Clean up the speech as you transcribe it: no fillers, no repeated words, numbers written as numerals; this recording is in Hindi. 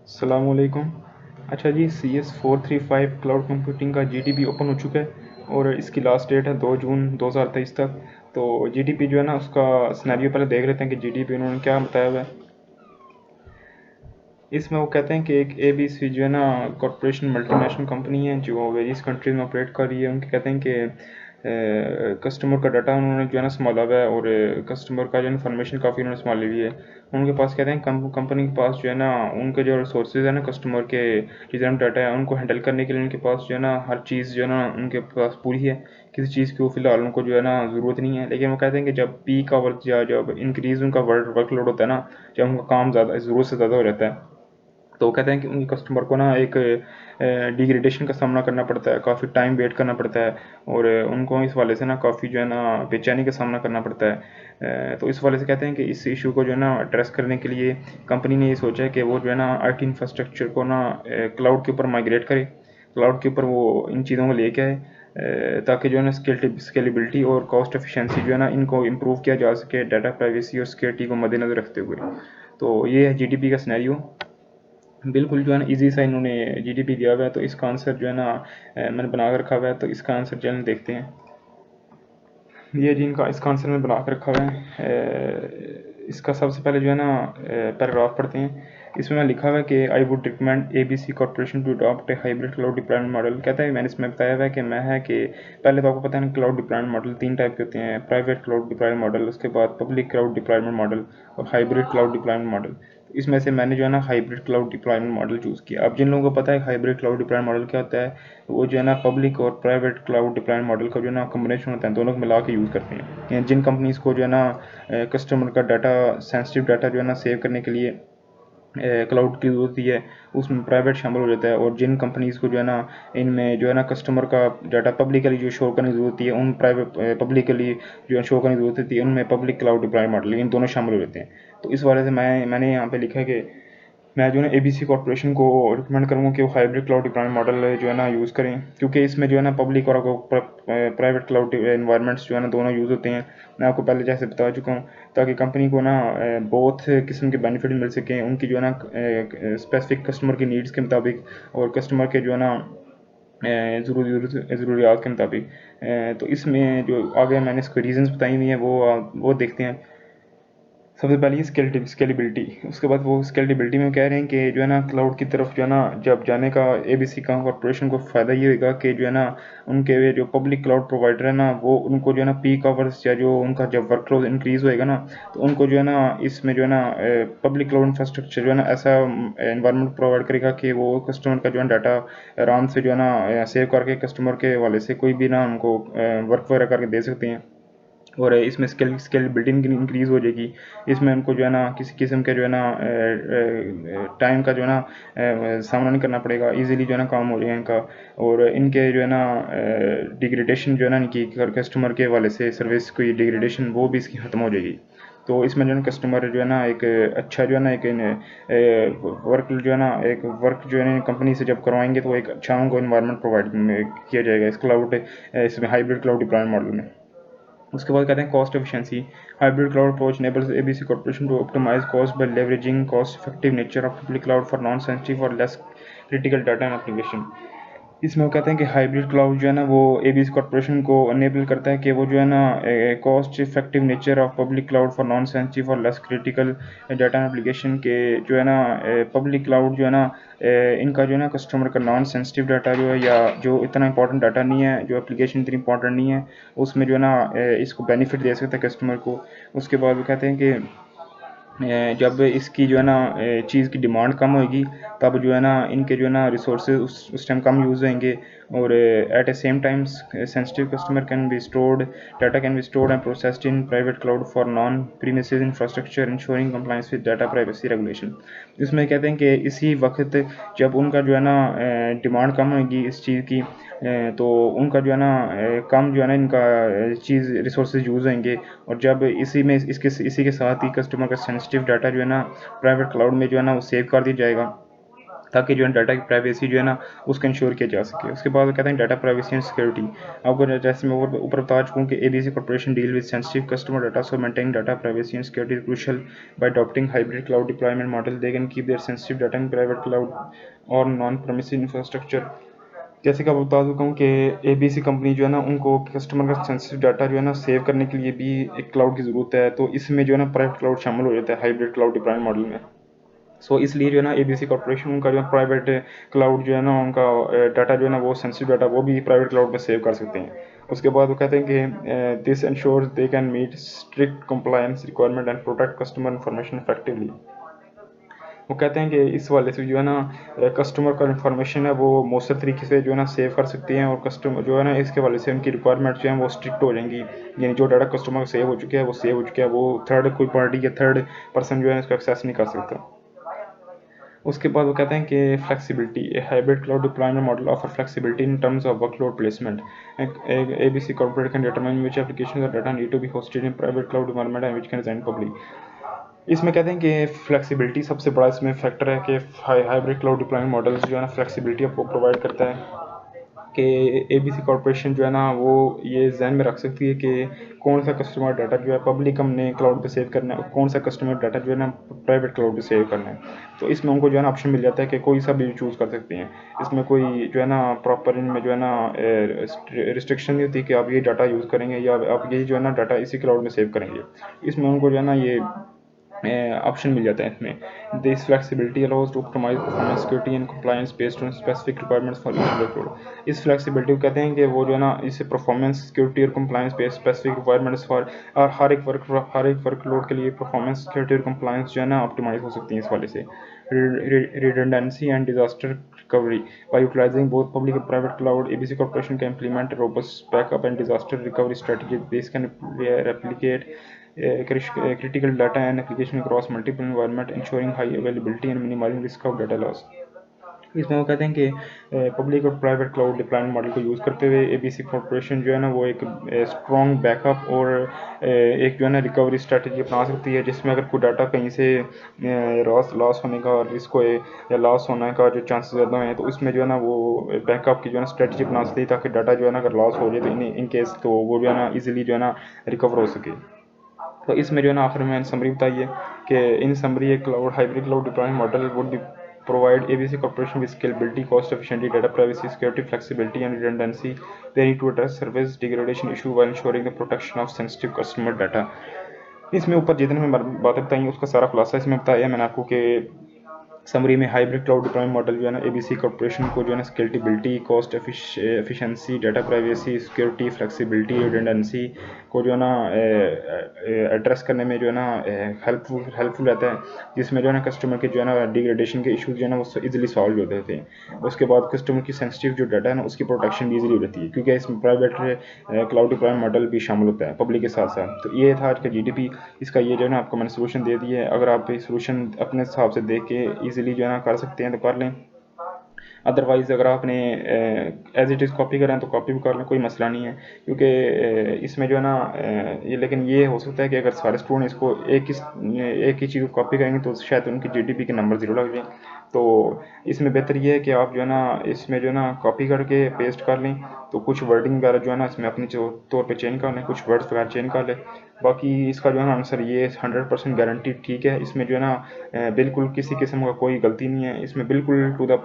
अस्सलामुअलैकुम। अच्छा जी, CS435 क्लाउड कंप्यूटिंग का जीडीपी ओपन हो चुका है और इसकी लास्ट डेट है 2 जून 2023 तक। तो जीडीपी जो है ना उसका सिनेरियो पहले देख लेते हैं कि जीडीपी उन्होंने क्या बताया हुआ है। इसमें वो कहते हैं कि एक एबीसी जो है ना कॉरपोरेशन मल्टीनेशनल कंपनी है जो वेरियस कंट्रीज में ऑपरेट कर रही है। उनके कहते हैं कि कस्टमर का डाटा उन्होंने जो है ना संभाला हुआ है और कस्टमर का जो इन्फॉर्मेशन काफ़ी उन्होंने संभाली हुई है। उनके पास कहते हैं कंपनी के पास जो है ना उनके जो रिसोर्सेज है ना कस्टमर के जितना डाटा है उनको हैंडल करने के लिए उनके पास जो है ना हर चीज़ जो है ना उनके पास पूरी है। किसी चीज़ की वो फिलहाल उनको जो है ना ज़रूरत नहीं है। लेकिन वो कहते हैं कि जब पीक आवर्स या जब इंक्रीज़ उनका वर्कलोड होता है ना, जब उनका काम ज़्यादा ज़रूरत से ज़्यादा हो जाता है, तो वो कहते हैं कि उनके कस्टमर को ना एक डिग्रेडेशन का सामना करना पड़ता है, काफ़ी टाइम वेट करना पड़ता है और उनको इस वाले से ना काफ़ी जो है ना बेचैनी का सामना करना पड़ता है। तो इस वाले से कहते हैं कि इस इशू को जो है ना एड्रेस करने के लिए कंपनी ने ये सोचा है कि वो जो है ना आईटी इंफ्रास्ट्रक्चर को ना क्लाउड के ऊपर माइग्रेट करे, क्लाउड के ऊपर वो इन चीज़ों को लेके आए, ताकि जो है ना स्केलेबिलिटी और कॉस्ट एफिशिएंसी जो है ना इनको इम्प्रूव किया जा सके डाटा प्राइवेसी और सिक्योरिटी को मद्देनज़र रखते हुए। तो ये है जीडीपी का सिनेरियो। बिल्कुल जो है ना इजी सा इन्होंने जीडीपी दिया हुआ है। तो इसका आंसर जो है ना मैंने बना कर रखा हुआ है। तो इसका आंसर चलन देखते हैं। ये जिनका इसका आंसर मैंने बना कर रखा हुआ है, इसका सबसे पहले जो है ना पैराग्राफ पढ़ते हैं। इसमें लिखा हुआ है कि I would recommend ABC corporation to adopt a hybrid cloud deployment model. कहता है मैंने इसमें बताया हुआ है कि मैं है कि पहले तो आपको पता है ना क्लाउड डिप्लॉयमेंट मॉडल 3 टाइप के होते हैं, प्राइवेट क्लाउड डिप्लॉयमेंट मॉडल, उसके बाद पब्लिक क्लाउड डिप्लॉयमेंट मॉडल और हाइब्रिड क्लाउड डिप्लॉयमेंट मॉडल। इसमें से मैंने जो है ना hybrid cloud deployment model choose किया। अब जिन लोगों को पता है हाइब्रिड क्लाउड डिप्लॉयमेंट मॉडल क्या होता है, वो जो है ना पब्लिक और प्राइवेट क्लाउड डिप्लॉयमेंट मॉडल का जो है ना कम्बिनेशन होता है, दोनों को मिला के यूज़ करते हैं। जिन कंपनीज़ को जो है ना कस्टमर का डाटा, सेंसिटिव डाटा जो है ना सेव करने के लिए क्लाउड की ज़रूरत होती है, उसमें प्राइवेट शामिल हो जाता है। और जिन कंपनीज़ को जो है ना इनमें जो है ना कस्टमर का डाटा पब्लिकली जो शो करने की ज़रूरत होती है, उन प्राइवेट पब्लिकली जो है शो करने की ज़रूरत होती है, उनमें पब्लिक क्लाउड डिप्लॉयमेंट मॉडल, इन दोनों शामिल हो जाते हैं। तो इस वजह से मैंने यहाँ पे लिखा है कि मैं जो है ना एबीसी कॉर्पोरेशन को रिकमेंड करूँगा कि वो हाइब्रिड क्लाउड डिप्लॉयमेंट मॉडल जो है ना यूज़ करें, क्योंकि इसमें जो है ना पब्लिक और प्राइवेट क्लाउड एनवायरनमेंट्स जो है ना दोनों यूज़ होते हैं। मैं आपको पहले जैसे बता चुका हूँ, ताकि कंपनी को ना बहुत किस्म के बेनिफिट मिल सकें उनकी जो है ना स्पेसिफिक कस्टमर की नीड्स के मुताबिक और कस्टमर के जो है ना ज़रूरियात के मुताबिक। तो इसमें जो आगे मैंने इसको रीजंस बताई हुई हैं वो देखते हैं। सबसे पहले स्केलेबिलिटी, उसके बाद वो स्केलेबिलिटी में कह रहे हैं कि जो है ना क्लाउड की तरफ जो है ना जब जाने का एबीसी का कॉर्पोरेशन को फ़ायदा ये होगा कि जो है ना उनके जो पब्लिक क्लाउड प्रोवाइडर है ना, वो उनको जो है ना पीक आवर्स या जो उनका जब वर्कलोड इंक्रीज़ होएगा ना, तो उनको जो है ना इसमें जो है ना पब्लिक क्लाउड इंफ्रास्ट्रक्चर जो है ना ऐसा एनवायरनमेंट प्रोवाइड करेगा कि वो कस्टमर का जो है डाटा आराम से जो है ना सेव करके कस्टमर के हवाले से कोई भी ना उनको वर्क वगैरह करके दे सकते हैं। और इसमें स्केल बिल्डिंग इंक्रीज़ हो जाएगी। इसमें उनको जो है ना किसी किस्म के जो है ना टाइम का जो है ना सामना नहीं करना पड़ेगा, इजीली जो है ना काम हो जाएगा इनका। और इनके जो है ना डिग्रेडेशन जो है ना इनकी कस्टमर के वाले से सर्विस की डिग्रेडेशन वो भी इसकी ख़त्म हो जाएगी। तो इसमें जो है कस्टमर जो है ना एक अच्छा जो है ना एक वर्क जो है ना एक वर्क जो है ना कंपनी से जब करवाएंगे तो एक अच्छा उनको इन्वायरमेंट प्रोवाइड किया जाएगा इस क्लाउड इसमें हाइब्रिड क्लाउड डिप्लॉयमेंट मॉडल में। उसके बाद कहते हैं cost efficiency. Hybrid cloud approach enables ABC corporation to optimise cost by leveraging cost effective nature of public cloud for non sensitive और less critical data and application. इसमें वो कहते हैं कि हाइब्रिड क्लाउड जो है ना वो एबीसी कॉर्पोरेशन को अनेबल करता है कि वो जो है ना cost effective nature of public cloud for non sensitive और लेस क्रिटिकल डाटा एप्लीकेशन के जो है ना पब्लिक क्लाउड जो है ना इनका जो है ना कस्टमर का नॉन सेंसिटिव डाटा जो है या जो इतना इंपॉर्टेंट डाटा नहीं है, जो एप्लीकेशन इतनी इंपॉर्टेंट नहीं है, उसमें जो है ना इसको बेनिफिट दे सकता है कस्टमर को। उसके बाद वो कहते हैं कि जब इसकी जो है ना चीज़ की डिमांड कम होएगी, तब जो है ना इनके जो है ना रिसोर्सेज उस टाइम कम यूज़ होंगे। और at a same time sensitive customer can be stored data can be stored and processed in private cloud for non premises infrastructure ensuring compliance with data privacy regulation. इसमें कहते हैं कि इसी वक्त जब उनका जो है ना डिमांड कम होगी इस चीज़ की, तो उनका जो है ना कम जो है ना इनका चीज़ रिसोर्सेज यूज़ होंगे। और जब इसी के साथ ही कस्टमर का सेंसिटिव डाटा जो है ना प्राइवेट क्लाउड में जो है ना वो सेव कर दिया जाएगा, ताकि जो है डाटा की प्राइवेसी जो है ना उसका इंश्योर किया जा सके। उसके बाद वो कहते हैं डाटा प्राइवेसी एंड सिक्योरिटी। आपको जैसे मैं ऊपर बता चुका हूँ कि ABC corporation deal with sensitive customer data, so maintaining data privacy and security crucial bye adopting hybrid cloud deployment model. They can keep their sensitive data in private cloud और नॉन प्रेमिसिस इंफ्रास्ट्रक्चर। जैसे कि आप बता चुका हूँ कि एबीसी कंपनी जो है ना उनको कस्टमर का सेंसिटिव डाटा जो है ना सेव करने के लिए भी एक क्लाउड की ज़रूरत है, तो इसमें जो है ना प्राइवेट क्लाउड शामिल हो जाता है हाइब्रिड क्लाउड डिप्लॉयमेंट मॉडल में। इसलिए जो है ना एबीसी कॉर्पोरेशन उनका जो है प्राइवेट क्लाउड जो है ना उनका डाटा जो है ना वो सेंसिटिव डाटा वो भी प्राइवेट क्लाउड पे सेव कर सकते हैं। उसके बाद वो कहते हैं कि this ensures they can meet strict compliance requirement and protect customer information effectively. वो कहते हैं कि इस वाले से जो है ना कस्टमर का इंफॉर्मेशन है वो मौसर तरीके से जो है ना सेव कर सकते हैं, और कस्टमर जो है ना इसके वाले से उनकी रिक्वायरमेंट जो है वो स्ट्रिक्ट हो जाएंगी। यानी जो डाटा कस्टमर का सेव हो चुका है वो सेव हो चुका है, वो थर्ड कोई पार्टी या थर्ड पर्सन जो है इसको एक्सेस नहीं कर सकता। उसके बाद वो कहते हैं कि flexibility, a hybrid cloud deployment model offer flexibility in terms of workload placement. ABC corporate can determine which applications और data need to be hosted in private cloud environment and which can design public. इसमें कहते हैं कि फ्लेक्सिबिलिटी सबसे बड़ा इसमें फैक्टर है कि हाइब्रिड क्लाउड डिप्लॉयमेंट मॉडल्स जो है ना फ्लेक्सिबिलिटी आपको प्रोवाइड करता है कि एबीसी कॉर्पोरेशन जो है ना वो ये जहन में रख सकती है कि कौन सा कस्टमर डाटा जो है पब्लिक हमने क्लाउड पे सेव करना है और कौन सा कस्टमर डाटा जो है ना प्राइवेट क्लाउड पे सेव करना है। तो इसमें उनको जो है ना ऑप्शन मिल जाता है कि कोई सा भी चूज़ कर सकते हैं। इसमें कोई जो है ना प्रॉपर इनमें जो है ना रिस्ट्रिक्शन नहीं होती कि आप ये डाटा यूज़ करेंगे या आप ये जो है ना डाटा इसी क्लाउड में सेव करेंगे। इसमें उनको जो है ना ये ऑप्शन मिल जाता है इसमें। This flexibility allows to optimize performance security and compliance based on specific requirements for each workload. इस फ्लेक्सिबिलिटी को कहते हैं कि वो जो है ना इसे परफॉर्मेंस सिक्योरिटी और compliance based specific requirements for और हर एक वर्कलोड के लिए परफॉर्मेंस सिक्योरिटी और कंप्लायंस जो है ना ऑप्टिमाइज हो सकती है इस वाले से। redundancy and disaster recovery by utilizing both public and private cloud, ABC Corporation can implement a robust backup and disaster recovery strategy. This can replicate critical data and application across multiple environments, ensuring high availability and minimizing risk of data loss. इसमें वो कहते हैं कि पब्लिक और प्राइवेट क्लाउड डिप्लॉयमेंट मॉडल को यूज़ करते हुए एबीसी कॉर्पोरेशन जो है ना वो एक स्ट्रॉन्ग बैकअप और एक जो है ना रिकवरी स्ट्रेटजी अपना सकती है, जिसमें अगर कोई डाटा कहीं से लॉस होने का रिस्क होए या लॉस होने का जो चांसेस ज़्यादा हैं, तो उसमें जो है ना वो बैकअप की जो है ना स्ट्रेटजी अपना सकती है ताकि डाटा जो है ना अगर लॉस हो जाए तो इन केस तो वो जो है ना ईजिली जो है ना रिकवर हो सके। तो इसमें जो है ना आखिर में समरी बताइए कि इन समरी एक cloud hybrid cloud deployment model would be provide ABC Corporation with scalability, cost efficiency, data privacy, security, flexibility, and redundancy. They need to address service degradation issue while ensuring the protection of sensitive customer data. इसमें ऊपर जितने मैं बातें बताई उसका सारा खुलासा इसमें बताया मैंने आपको कि समरी में हाइब्रिड क्लाउड डिप्लॉयमेंट मॉडल जो है ना एबीसी कॉर्पोरेशन को जो है ना scalability, cost efficiency, data privacy, security, flexibility, redundancy को जो है ना एड्रेस करने में जो है ना हेल्पफुल रहता है, जिसमें जो है ना कस्टमर के जो है ना डिग्रेडेशन के इशूज़ जो है ना वो इजीली सॉल्व हो जाते हैं। उसके बाद कस्टमर की सेंसिटिव जो डाटा है ना उसकी प्रोटेक्शन भी इजीली हो जाती है, क्योंकि इसमें प्राइवेट क्लाउड डिप्लॉयमेंट मॉडल भी शामिल होता है पब्लिक के साथ साथ। तो ये था आज का जीडीपी, इसका ये जो है ना आपको मैंने सोल्यूशन दे दिया है। अगर आप ये सोल्यूशन अपने हिसाब से देख के ईजिली जो है ना कर सकते हैं तो कर लें, अदरवाइज़ अगर आपने एज इट इज़ कॉपी करें तो कॉपी भी कर लें, कोई मसला नहीं है। क्योंकि इसमें जो है ना ये लेकिन ये हो सकता है कि अगर सारे स्टूडेंट इसको एक ही चीज़ को कॉपी करेंगे तो शायद उनकी जीडीपी के नंबर ज़ीरो लग जाए। तो इसमें बेहतर ये है कि आप जो है ना इसमें जो है ना कॉपी करके पेस्ट कर लें, तो कुछ वर्डिंग वगैरह जो है ना इसमें अपनी तौर पर चेंज कर लें, कुछ वर्ड्स वगैरह चेंज कर लें। बाकी इसका जो है ना आंसर ये 100% गारंटी ठीक है। इसमें जो है ना बिल्कुल किसी किस्म का कोई गलती नहीं है, इसमें बिल्कुल टू द